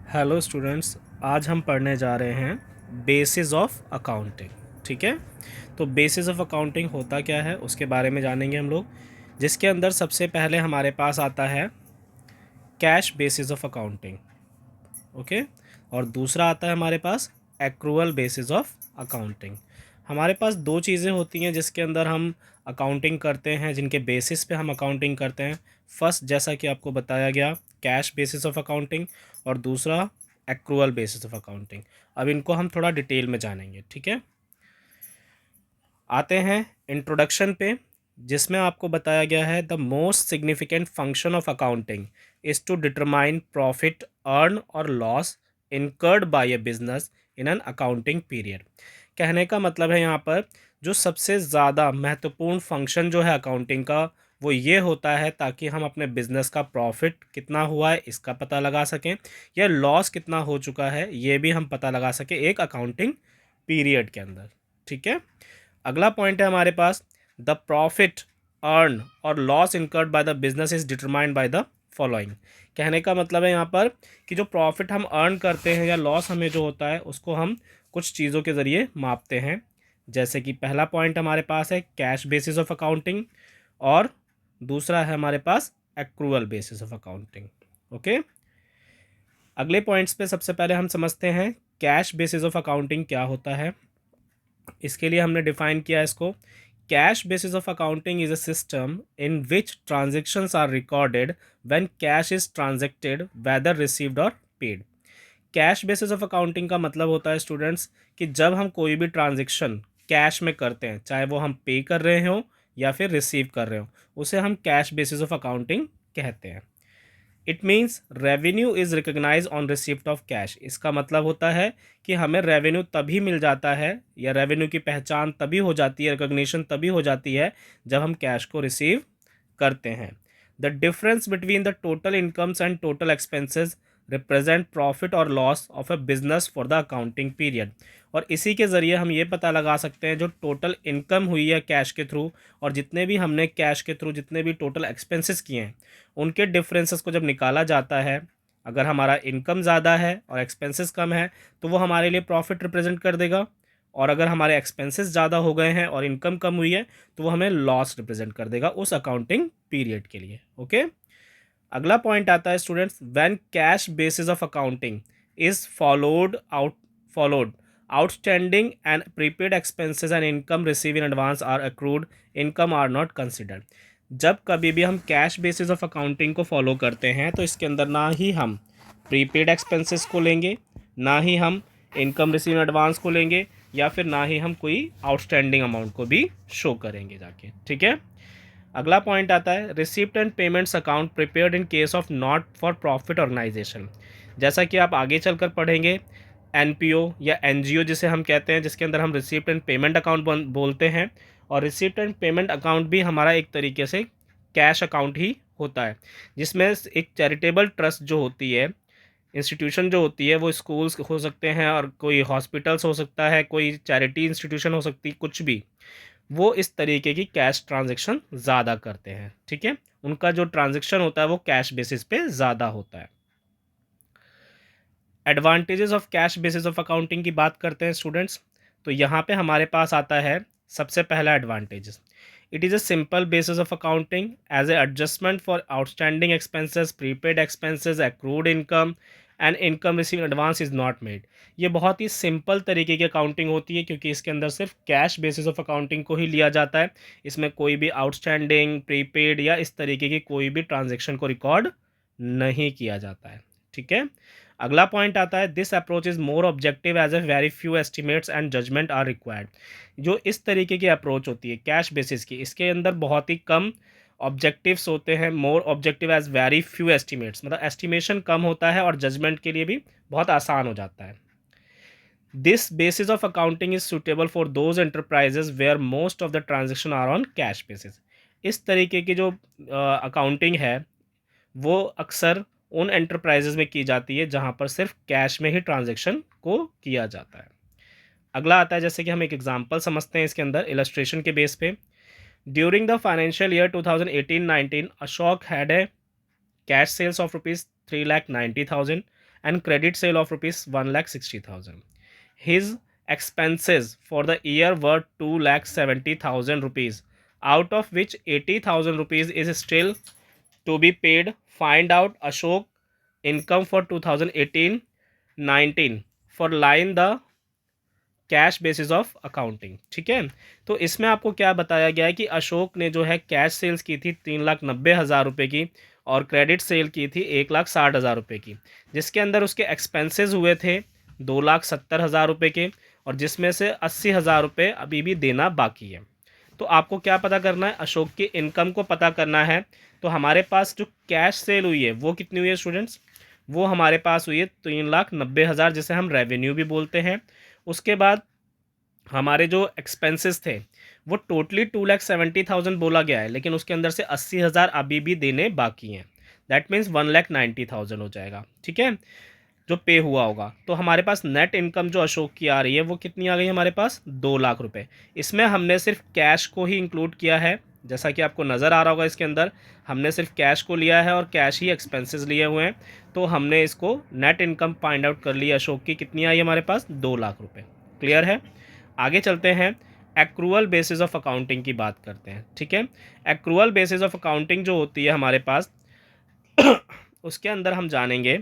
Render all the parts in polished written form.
Hello students, आज हम पढ़ने जा रहे हैं बेसिस ऑफ अकाउंटिंग। ठीक है, तो बेसिस ऑफ अकाउंटिंग होता क्या है उसके बारे में जानेंगे हम लोग, जिसके अंदर सबसे पहले हमारे पास आता है cash basis of accounting. Okay, और दूसरा आता है हमारे पास एक्रूअल बेसिस ऑफ अकाउंटिंग। हमारे पास दो चीज़ें होती हैं जिसके अंदर हम अकाउंटिंग करते हैं, जिनके बेसिस पे हम अकाउंटिंग करते हैं। फर्स्ट, जैसा कि आपको बताया गया, कैश बेसिस ऑफ अकाउंटिंग, और दूसरा एक्रूअल बेसिस ऑफ अकाउंटिंग। अब इनको हम थोड़ा डिटेल में जानेंगे। ठीक है, आते हैं इंट्रोडक्शन पे, जिसमें आपको बताया गया है the most significant function of accounting is to determine profit, earn और loss incurred by a business in an accounting period. कहने का मतलब है यहाँ पर जो सबसे ज़्यादा महत्वपूर्ण फंक्शन जो है अकाउंटिंग का, वो ये होता है ताकि हम अपने बिजनेस का प्रॉफिट कितना हुआ है इसका पता लगा सकें, या लॉस कितना हो चुका है ये भी हम पता लगा सकें एक अकाउंटिंग पीरियड के अंदर। ठीक है, अगला पॉइंट है हमारे पास, द प्रॉफिट, अर्न और loss incurred by the business is determined by the following. कहने का मतलब है यहाँ पर कि जो प्रॉफिट हम अर्न करते हैं या लॉस हमें जो होता है उसको हम कुछ चीज़ों के ज़रिए मापते हैं। जैसे कि पहला पॉइंट हमारे पास है कैश बेसिस ऑफ अकाउंटिंग, और दूसरा है हमारे पास accrual basis of accounting. Okay, अगले पॉइंट्स पे सबसे पहले हम समझते हैं कैश बेसिस ऑफ अकाउंटिंग क्या होता है। इसके लिए हमने डिफाइन किया इसको, cash basis of accounting is a system in which transactions are recorded when cash is transacted whether received और paid. Cash basis of accounting का मतलब होता है स्टूडेंट्स कि जब हम कोई भी ट्रांजेक्शन कैश में करते हैं, चाहे वो हम पे कर रहे हो या फिर रिसीव कर रहे हो, उसे हम कैश बेसिस ऑफ अकाउंटिंग कहते हैं। It means revenue is recognise on receipt of cash. इसका मतलब होता है कि हमें रेवेन्यू तभी मिल जाता है, या रेवेन्यू की पहचान तभी हो जाती है, रिकग्निशन तभी हो जाती है जब हम कैश को रिसीव करते हैं। The difference between the total incomes and total expenses represent profit और loss of a business for the accounting period. और इसी के ज़रिए हम ये पता लगा सकते हैं जो टोटल इनकम हुई है कैश के थ्रू, और जितने भी हमने कैश के थ्रू जितने भी टोटल एक्सपेंसेस किए हैं, उनके डिफरेंसेस को जब निकाला जाता है, अगर हमारा इनकम ज़्यादा है और एक्सपेंसेस कम है तो वो हमारे लिए प्रॉफिट रिप्रेजेंट कर देगा, और अगर हमारे एक्सपेंसेस ज़्यादा हो गए हैं और इनकम कम हुई है तो वो हमें लॉस रिप्रेजेंट कर देगा उस अकाउंटिंग पीरियड के लिए। ओके, अगला पॉइंट आता है students, when cash basis of accounting is followed outstanding and prepaid expenses and income receive in advance are accrued, income are not considered. जब कभी भी हम कैश बेसिस ऑफ अकाउंटिंग को फॉलो करते हैं तो इसके अंदर ना ही हम प्रीपेड एक्सपेंसेस को लेंगे, ना ही हम इनकम रिसीव इन एडवांस को लेंगे, या फिर ना ही हम कोई आउटस्टैंडिंग अमाउंट को भी शो करेंगे जाके। ठीक है, अगला पॉइंट आता है receipt and payments account prepared in case of not for profit organisation. जैसा कि आप आगे चलकर पढ़ेंगे, एनपीओ या एनजीओ जिसे हम कहते हैं, जिसके अंदर हम रिसिप्ट एंड पेमेंट अकाउंट बोलते हैं, और रिसिप्ट एंड पेमेंट अकाउंट भी हमारा एक तरीके से कैश अकाउंट ही होता है, जिसमें एक चैरिटेबल ट्रस्ट जो होती है, इंस्टीट्यूशन जो होती है, वो स्कूल्स हो सकते हैं और कोई हॉस्पिटल्स हो सकता है, कोई चैरिटी इंस्टीट्यूशन हो सकती है, कुछ भी, वो इस तरीके की कैश ट्रांजैक्शन ज़्यादा करते हैं। ठीक है, उनका जो ट्रांजैक्शन होता है वो कैश बेसिस पे ज़्यादा होता है। Advantages of cash basis of accounting की बात करते हैं स्टूडेंट्स, तो यहाँ पे हमारे पास आता है सबसे पहला advantages, it is a simple basis of accounting as a adjustment for outstanding expenses, prepaid expenses, accrued income and income receive advance is not made. ये बहुत ही सिंपल तरीके की अकाउंटिंग होती है, क्योंकि इसके अंदर सिर्फ कैश बेसिस ऑफ अकाउंटिंग को ही लिया जाता है। इसमें कोई भी आउटस्टैंडिंग, प्रीपेड या इस तरीके की कोई भी ट्रांजेक्शन को रिकॉर्ड नहीं किया जाता है। ठीक है, अगला पॉइंट आता है this approach is more objective as a very few estimates and judgement are required. जो इस तरीके की अप्रोच होती है कैश बेसिस की, इसके अंदर बहुत ही कम ऑब्जेक्टिव्स होते हैं, more objective as very few estimates, मतलब एस्टिमेशन कम होता है और जजमेंट के लिए भी बहुत आसान हो जाता है। This basis of accounting is suitable for those enterprises where most of the transaction are on cash basis. इस तरीके की जो अकाउंटिंग है वो अक्सर उन एंटरप्राइजेज में की जाती है जहां पर सिर्फ कैश में ही ट्रांजैक्शन को किया जाता है। अगला आता है, जैसे कि हम एक एग्जांपल समझते हैं इसके अंदर इलस्ट्रेशन के बेस पे। During the financial year 2018-19 Ashok had a cash sales of rupees 3,90,000 and credit sale of rupees 1,60,000. His expenses for the year were 2,70,000 rupees, out of which 80,000 rupees is still to be paid. Find out Ashok income for 2018-19 for line the cash basis of accounting. ठीक है, तो इसमें आपको क्या बताया गया है कि अशोक ने जो है कैश सेल्स की थी 3,90,000 रुपये की और क्रेडिट सेल की थी 1,60,000 रुपये की, जिसके अंदर उसके एक्सपेंसेस हुए थे 2,70,000 रुपये के, और जिसमें से 80,000 रुपये अभी भी देना बाकी है। तो आपको क्या पता करना है, अशोक की इनकम को पता करना है। तो हमारे पास जो कैश सेल हुई है वो कितनी हुई है स्टूडेंट्स, वो हमारे पास हुई है 3,90,000, जिसे हम रेवेन्यू भी बोलते हैं। उसके बाद हमारे जो एक्सपेंसेस थे वो टोटली 2,70,000 बोला गया है, लेकिन उसके अंदर से 80,000 अभी भी देने बाकी हैं। दैट मीन्स 1,90,000 हो जाएगा। ठीक है, जो पे हुआ होगा। तो हमारे पास नेट इनकम जो अशोक की आ रही है वो कितनी आ गई हमारे पास, 2 लाख रुपए। इसमें हमने सिर्फ कैश को ही इंक्लूड किया है, जैसा कि आपको नज़र आ रहा होगा इसके अंदर हमने सिर्फ कैश को लिया है और कैश ही एक्सपेंसेस लिए हुए हैं। तो हमने इसको नेट इनकम फाइंड आउट कर लिया अशोक की, कितनी आई हमारे पास, 2 लाख रुपये। क्लियर है, आगे चलते हैं, एक्रूअल बेसिस ऑफ अकाउंटिंग की बात करते हैं। ठीक है, एक्रूअल बेसिस ऑफ अकाउंटिंग जो होती है हमारे पास उसके अंदर हम जानेंगे,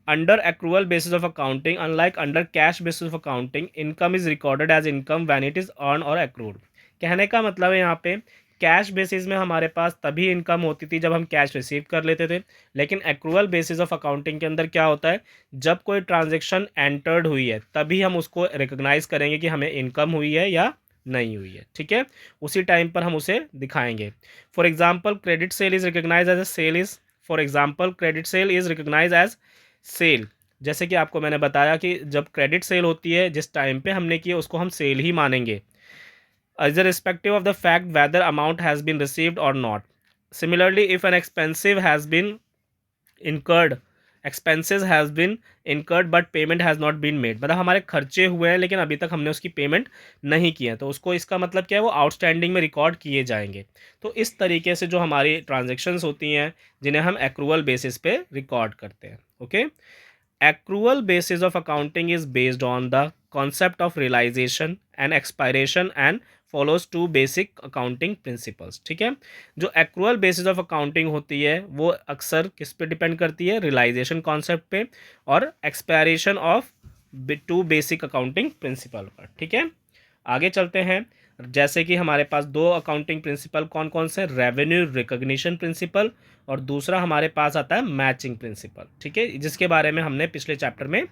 under accrual basis of accounting unlike under cash basis of accounting income is recorded as income when it is earn और एक्रूड। कहने का मतलब है यहाँ पे कैश बेसिस में हमारे पास तभी इनकम होती थी जब हम कैश रिसीव कर लेते थे, लेकिन एक्रूअल बेसिस ऑफ अकाउंटिंग के अंदर क्या होता है, जब कोई ट्रांजेक्शन एंटर्ड हुई है तभी हम उसको रिकॉग्नाइज करेंगे कि हमें इनकम हुई है या नहीं हुई है। ठीक है, उसी टाइम पर हम उसे दिखाएंगे। For example credit sale is recognise as a sale is for example credit sale is recognise as sale. जैसे कि आपको मैंने बताया कि जब क्रेडिट सेल होती है जिस टाइम पे हमने की उसको हम सेल ही मानेंगे, as irrespective of the fact whether amount has been received or not. Similarly, if an incurred expenses has been incurred but payment has not been made, मतलब हमारे खर्चे हुए हैं लेकिन अभी तक हमने उसकी पेमेंट नहीं की है, तो उसको इसका मतलब क्या है, वो आउटस्टैंडिंग में रिकॉर्ड किए जाएंगे। तो इस तरीके से जो हमारी ट्रांजेक्शन्स होती हैं जिन्हें हम एक्रूअल बेसिस पे रिकॉर्ड करते हैं। Okay, accrual basis of accounting is based on the concept of realization and expiration and follows two basic accounting principles। ठीक है, जो accrual basis of accounting होती है वो अक्सर किस पे डिपेंड करती है, realization concept पे और expiration of two basic accounting principle पर। ठीक है, आगे चलते हैं। जैसे कि हमारे पास दो अकाउंटिंग प्रिंसिपल कौन कौन से, रेवेन्यू रिकॉग्निशन प्रिंसिपल और दूसरा हमारे पास आता है मैचिंग प्रिंसिपल। ठीक है, जिसके बारे में हमने पिछले चैप्टर में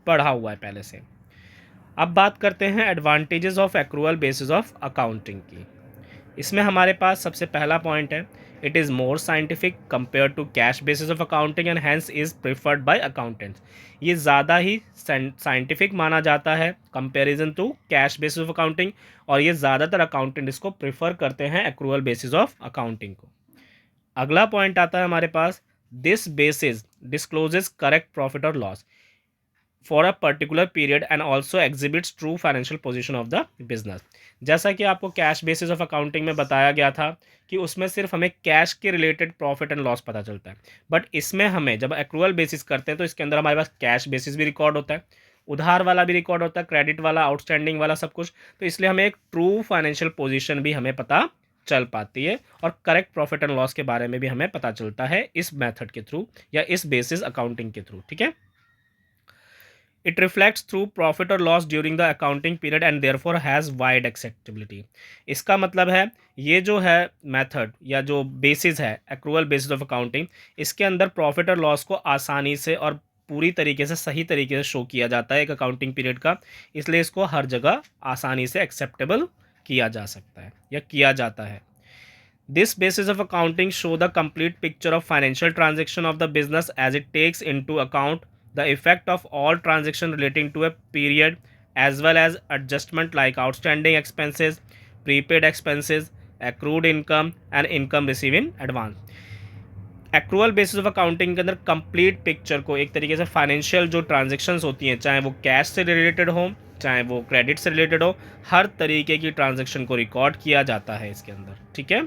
पढ़ा हुआ है पहले से। अब बात करते हैं advantages of accrual basis of accounting की। इसमें हमारे पास सबसे पहला पॉइंट है, it is more scientific compare to cash basis of accounting and hence is preferred by accountants. ये ज़्यादा ही साइंटिफिक माना जाता है comparison to cash basis of accounting, और ये ज़्यादातर अकाउंटेंट इसको प्रिफर करते हैं एक्रूअल बेसिस ऑफ अकाउंटिंग को। अगला पॉइंट आता है हमारे पास, this basis discloses correct profit और loss for a particular period and also exhibits true financial position of the business. जैसा कि आपको कैश बेसिस ऑफ अकाउंटिंग में बताया गया था कि उसमें सिर्फ हमें कैश के रिलेटेड प्रॉफिट एंड लॉस पता चलता है, बट इसमें हमें जब एक्रूअल बेसिस करते हैं तो इसके अंदर हमारे पास कैश बेसिस भी रिकॉर्ड होता है, उधार वाला भी रिकॉर्ड होता है, क्रेडिट वाला, आउटस्टैंडिंग वाला, सब कुछ। तो इसलिए हमें एक ट्रू फाइनेंशियल पोजीशन भी हमें पता चल पाती है और करेक्ट प्रॉफिट एंड लॉस के बारे में भी हमें पता चलता है इस मेथड के थ्रू या इस बेसिस अकाउंटिंग के थ्रू। ठीक है, it reflects through profit or loss during the accounting period and therefore has wide acceptability। इसका मतलब है ये जो है मेथड या जो बेसिस है एक्रूअल बेसिस ऑफ अकाउंटिंग, इसके अंदर प्रॉफिट और लॉस को आसानी से और पूरी तरीके से सही तरीके से शो किया जाता है एक अकाउंटिंग पीरियड का, इसलिए इसको हर जगह आसानी से एक्सेप्टेबल किया जा सकता है या किया जाता है। This basis of accounting show the complete picture of financial transaction of the business as it takes into account the effect of all transaction relating to a period as well as adjustment like outstanding expenses, prepaid expenses, accrued income and income received in advance। Accrual basis of accounting के अंदर complete picture को एक तरीके से financial जो transactions होती हैं, चाहे वो कैश से रिलेटेड हो चाहे वो क्रेडिट से रिलेटेड हो, हर तरीके की ट्रांजेक्शन को रिकॉर्ड किया जाता है इसके अंदर। ठीक है,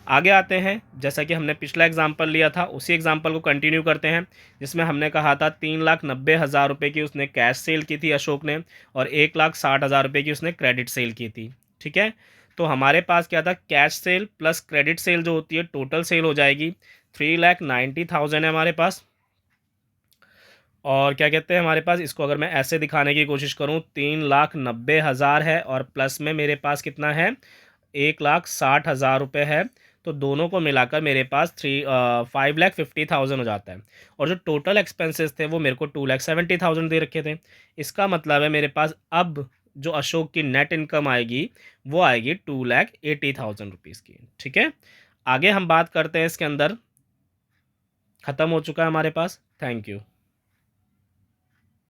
आगे आते हैं, जैसा कि हमने पिछला एग्जाम्पल लिया था उसी एग्जाम्पल को कंटिन्यू करते हैं, जिसमें हमने कहा था 3,90,000 रुपये की उसने कैश सेल की थी अशोक ने, और 1,60,000 रुपये की उसने क्रेडिट सेल की थी। ठीक है, तो हमारे पास क्या था, cash cell plus credit sale जो होती है टोटल सेल हो जाएगी 3,90,000 है हमारे पास। और क्या कहते हैं हमारे पास, इसको अगर मैं ऐसे दिखाने की कोशिश करूँ, 3,90,000 है और प्लस में मेरे पास कितना है, 1,60,000 रुपये है। तो दोनों को मिलाकर मेरे पास 5,50,000 हो जाता है। और जो टोटल एक्सपेंसेस थे वो मेरे को 2,70,000 दे रखे थे। इसका मतलब है मेरे पास अब जो अशोक की नेट इनकम आएगी वो आएगी 2,80,000 रुपीज़ की। ठीक है, आगे हम बात करते हैं इसके अंदर। ख़त्म हो चुका है हमारे पास। Thank you.